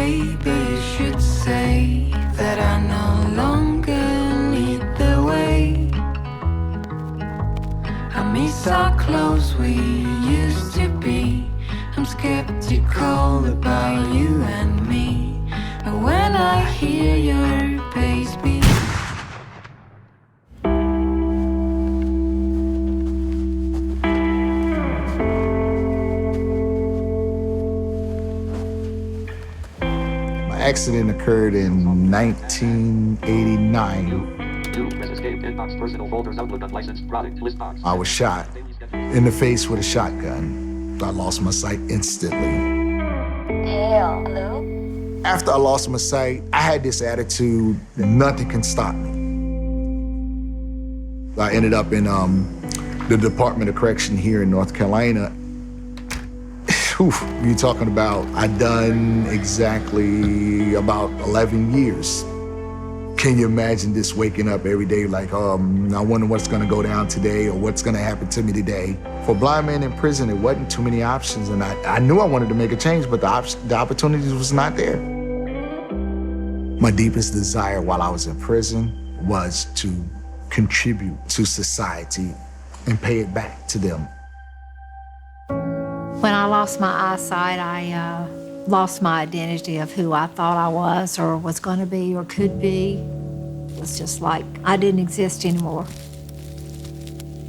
baby should say that I no longer need the way. I miss how close we used to be. I'm skeptical about you and me. But when I hear your bass beat, accident occurred in 1989. I was shot in the face with a shotgun. I lost my sight instantly. Hello? After I lost my sight, I had this attitude that nothing can stop me. I ended up in the Department of Correction here in North Carolina. You're talking about, I done exactly about 11 years. Can you imagine this waking up every day like, I wonder what's gonna go down today or what's gonna happen to me today? For a blind man in prison, there wasn't too many options, and I knew I wanted to make a change, but the opportunities was not there. My deepest desire while I was in prison was to contribute to society and pay it back to them. When I lost my eyesight, I lost my identity of who I thought I was or was going to be or could be. It was just like I didn't exist anymore.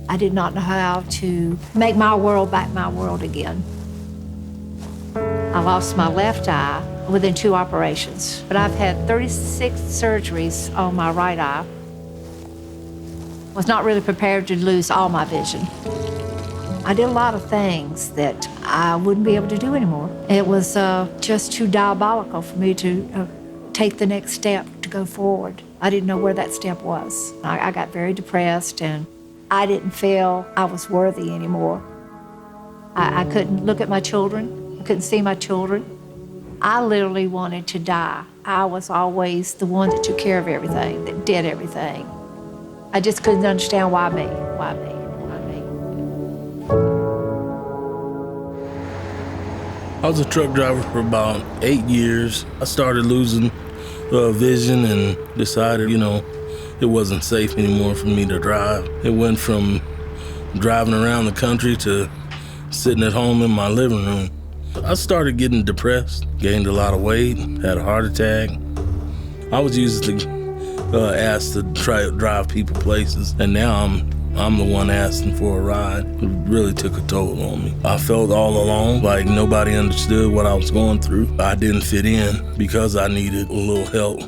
I did not know how to make my world back my world again. I lost my left eye within 2 operations, but I've had 36 surgeries on my right eye. Was not really prepared to lose all my vision. I did a lot of things that I wouldn't be able to do anymore. It was just too diabolical for me to take the next step to go forward. I didn't know where that step was. I got very depressed, and I didn't feel I was worthy anymore. I couldn't look at my children. I couldn't see my children. I literally wanted to die. I was always the one that took care of everything, that did everything. I just couldn't understand why me, why me. I was a truck driver for about 8 years. I started losing vision and decided, it wasn't safe anymore for me to drive. It went from driving around the country to sitting at home in my living room. I started getting depressed, gained a lot of weight, had a heart attack. I was usually asked to try to drive people places, and now I'm the one asking for a ride. It really took a toll on me. I felt all alone, like nobody understood what I was going through. I didn't fit in because I needed a little help.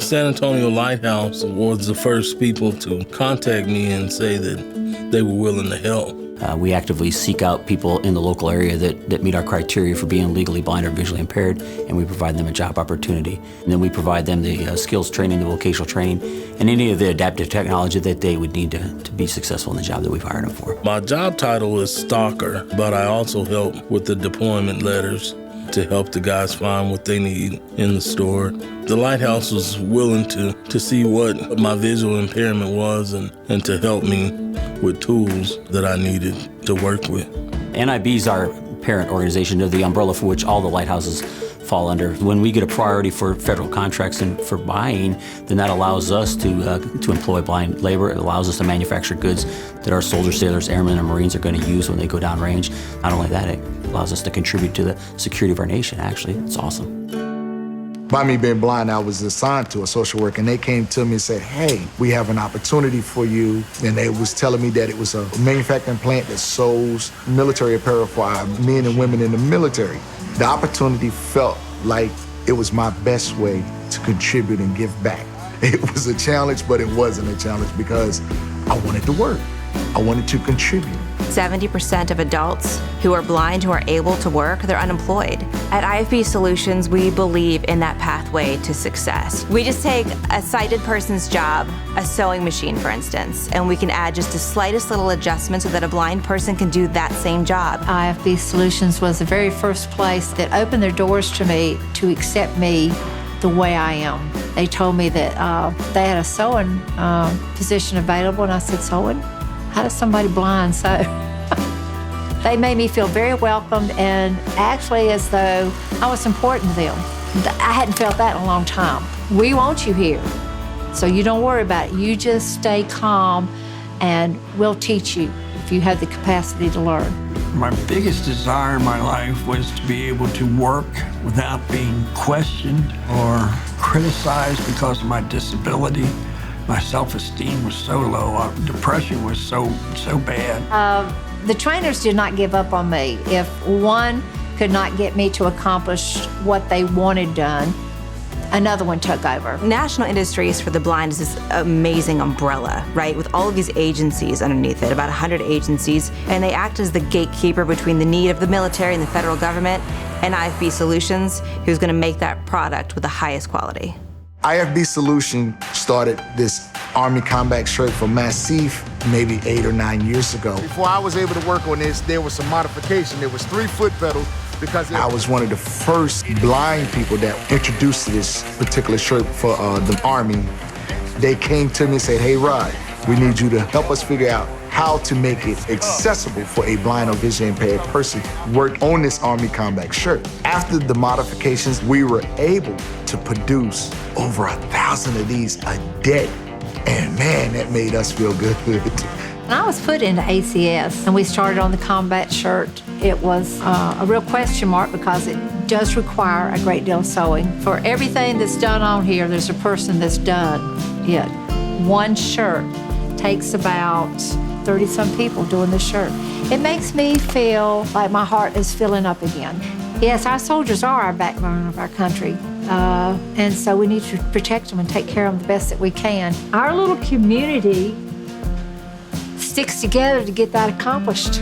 San Antonio Lighthouse was the first people to contact me and say that they were willing to help. We actively seek out people in the local area that meet our criteria for being legally blind or visually impaired, and we provide them a job opportunity. And then we provide them the skills training, the vocational training, and any of the adaptive technology that they would need to be successful in the job that we've hired them for. My job title is stalker, but I also help with the deployment letters to help the guys find what they need in the store. The Lighthouse was willing to see what my visual impairment was and to help me with tools that I needed to work with. NIB is our parent organization. They're the umbrella for which all the lighthouses fall under. When we get a priority for federal contracts and for buying, then that allows us to employ blind labor. It allows us to manufacture goods that our soldiers, sailors, airmen, and Marines are going to use when they go downrange. Not only that, it allows us to contribute to the security of our nation, actually. It's awesome. By me being blind, I was assigned to a social worker, and they came to me and said, hey, we have an opportunity for you. And they was telling me that it was a manufacturing plant that sews military apparel for our men and women in the military. The opportunity felt like it was my best way to contribute and give back. It was a challenge, but it wasn't a challenge because I wanted to work. I wanted to contribute. 70% of adults who are blind who are able to work, they're unemployed. At IFB Solutions, we believe in that pathway to success. We just take a sighted person's job, a sewing machine for instance, and we can add just the slightest little adjustment so that a blind person can do that same job. IFB Solutions was the very first place that opened their doors to me to accept me the way I am. They told me that they had a sewing position available, and I said, sewing? How does somebody blind sew? They made me feel very welcomed and actually as though I was important to them. I hadn't felt that in a long time. We want you here, so you don't worry about it. You just stay calm and we'll teach you if you have the capacity to learn. My biggest desire in my life was to be able to work without being questioned or criticized because of my disability. My self-esteem was so low. Depression was so bad. The trainers did not give up on me. If one could not get me to accomplish what they wanted done, another one took over. National Industries for the Blind is this amazing umbrella, right? With all of these agencies underneath it, about 100 agencies, and they act as the gatekeeper between the need of the military and the federal government and IFB Solutions, who's gonna make that product with the highest quality. IFB Solution started this Army combat shirt for Massif maybe 8 or 9 years ago. Before I was able to work on this, there was some modification. There was 3 foot pedals because I was one of the first blind people that introduced this particular shirt for the Army. They came to me and said, "Hey Rod, we need you to help us figure out how to make it accessible for a blind or vision impaired person to work on this Army combat shirt." After the modifications, we were able to produce over 1,000 of these a day. And man, that made us feel good. When I was put into ACS and we started on the combat shirt, it was a real question mark because it does require a great deal of sewing. For everything that's done on here, there's a person that's done it. One shirt takes about 30-some people doing the shirt. It makes me feel like my heart is filling up again. Yes, our soldiers are our backbone of our country. And so we need to protect them and take care of them the best that we can. Our little community sticks together to get that accomplished.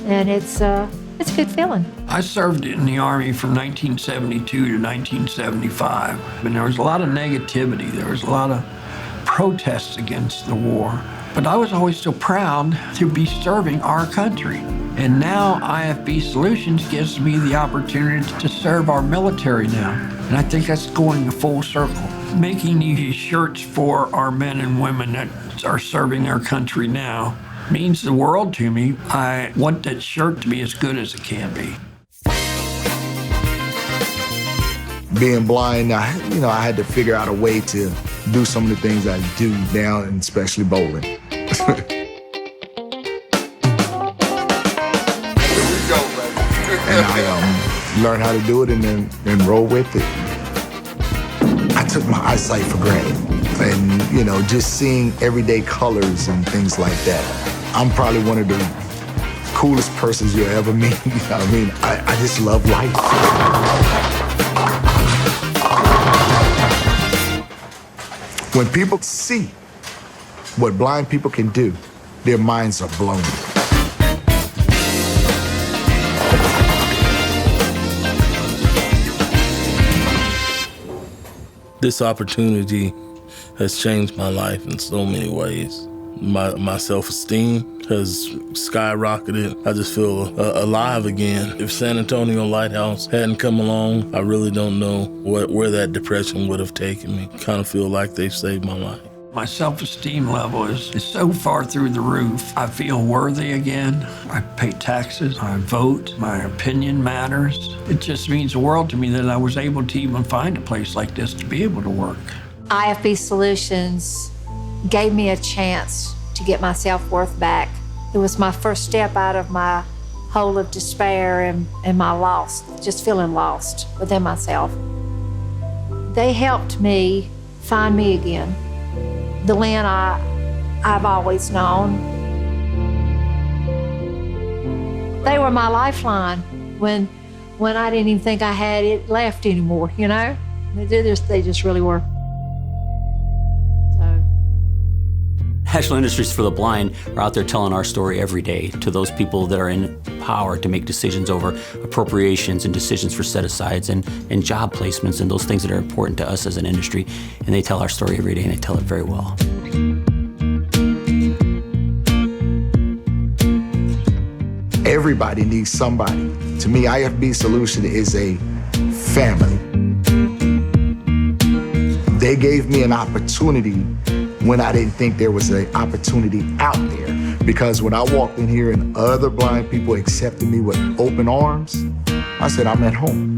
And it's a good feeling. I served in the Army from 1972 to 1975, and there was a lot of negativity. There was a lot of protests against the war. But I was always so proud to be serving our country. And now IFB Solutions gives me the opportunity to serve our military now. And I think that's going a full circle. Making these shirts for our men and women that are serving our country now means the world to me. I want that shirt to be as good as it can be. Being blind, I had to figure out a way to do some of the things I do now, and especially bowling. And I learned how to do it and then roll with it. I took my eyesight for granted. And, just seeing everyday colors and things like that. I'm probably one of the coolest persons you'll ever meet. I just love life. When people see what blind people can do, their minds are blown. This opportunity has changed my life in so many ways. My self-esteem has skyrocketed. I just feel alive again. If San Antonio Lighthouse hadn't come along, I really don't know where that depression would have taken me. Kind of feel like they've saved my life. My self-esteem level is so far through the roof. I feel worthy again. I pay taxes, I vote, my opinion matters. It just means the world to me that I was able to even find a place like this to be able to work. IFB Solutions gave me a chance to get my self-worth back. It was my first step out of my hole of despair and my loss, just feeling lost within myself. They helped me find me again, the Lynn I've always known. They were my lifeline when I didn't even think I had it left anymore, They just really were. National Industries for the Blind are out there telling our story every day to those people that are in power to make decisions over appropriations and decisions for set-asides and job placements and those things that are important to us as an industry. And they tell our story every day, and they tell it very well. Everybody needs somebody. To me, IFB Solution is a family. They gave me an opportunity when I didn't think there was an opportunity out there, Because when I walked in here and other blind people accepted me with open arms, I said, I'm at home.